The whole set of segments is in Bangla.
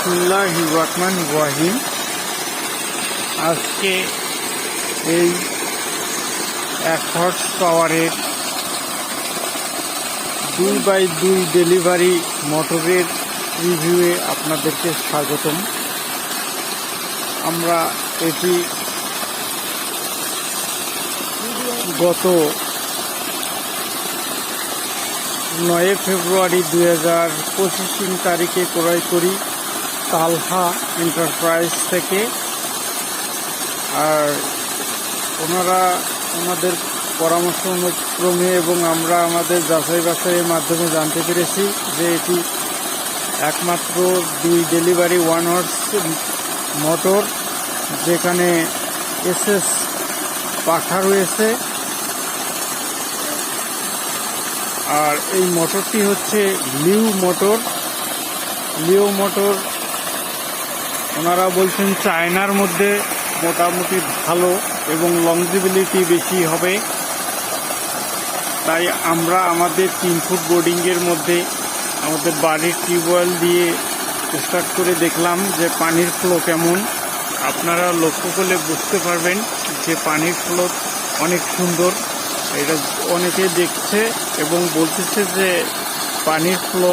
বিসমিল্লাহির রহমানির রহিম। আজকে এই 1 হর্স পাওয়ারের 2x2 ডেলিভারি মোটরের রিভিউয়ে আপনাদেরকে স্বাগতম। আমরা এটি গত 9 ফেব্রুয়ারি 2025 তারিখে ক্রয় করি তালহা এন্টারপ্রাইজ থেকে। আর ওনারা ওনাদের পরামর্শ ক্রমে এবং আমরা আমাদের যাচাই বাছাইয়ের মাধ্যমে জানতে পেরেছি যে এটি একমাত্র 2 ডেলিভারি 1 হর্স মোটর, যেখানে এসএস পাখা রয়েছে। আর এই মোটরটি হচ্ছে লিও মোটর। ওনারা বলছেন চায়নার মধ্যে মোটামুটি ভালো এবং লংজিবিলিটি বেশি হবে। তাই আমরা আমাদের 3 ফুট বোর্ডিংয়ের মধ্যে আমাদের বাড়ির টিউবওয়েল দিয়ে স্টার্ট করে দেখলাম যে পানির ফ্লো কেমন। আপনারা লক্ষ্য করলে বুঝতে পারবেন যে পানির ফ্লো অনেক সুন্দর। এটা অনেকে দেখছে এবং বলতেছে যে পানির ফ্লো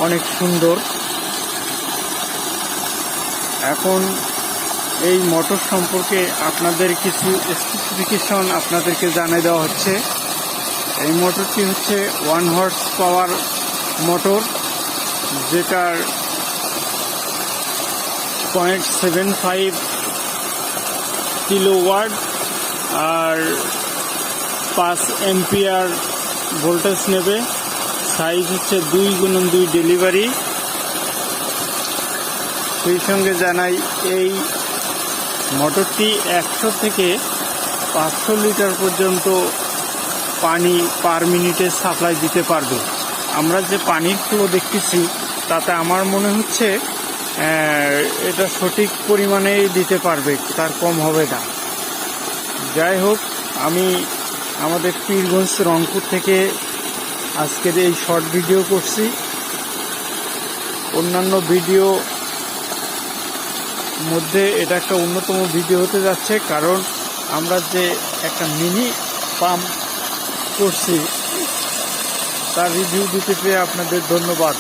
অনেক সুন্দর। এখন এই মোটর সম্পর্কে আপনাদের কিছু স্পেসিফিকেশন আপনাদেরকে জানিয়ে দেওয়া হচ্ছে। এই মোটরটি হচ্ছে 1 হর্স পাওয়ার মোটর, যেটার 0.75 কিলোওয়াট আর 5 এম্পিয়ার ভোল্টেজ নেবে। সাইজ হচ্ছে 2x2 ডেলিভারি। সেই সঙ্গে জানাই এই মোটরটি 100 থেকে 500 লিটার পর্যন্ত পানি পার মিনিটে সাপ্লাই দিতে পারবে। আমরা যে পানির ফ্লো দেখতেছি তাতে আমার মনে হচ্ছে এটা সঠিক পরিমাণেই দিতে পারবে, তার কম হবে না। যাই হোক, আমি আমাদের পীরগঞ্জ রংপুর থেকে আজকের এই শর্ট ভিডিও করছি। অন্যান্য ভিডিও মধ্যে এটা একটা অন্যতম ভিডিও হতে যাচ্ছে, কারণ আমরা যে একটা মিনি পাম্প করছি তার রিভিউ দিতে পেরে আপনাদের ধন্যবাদ।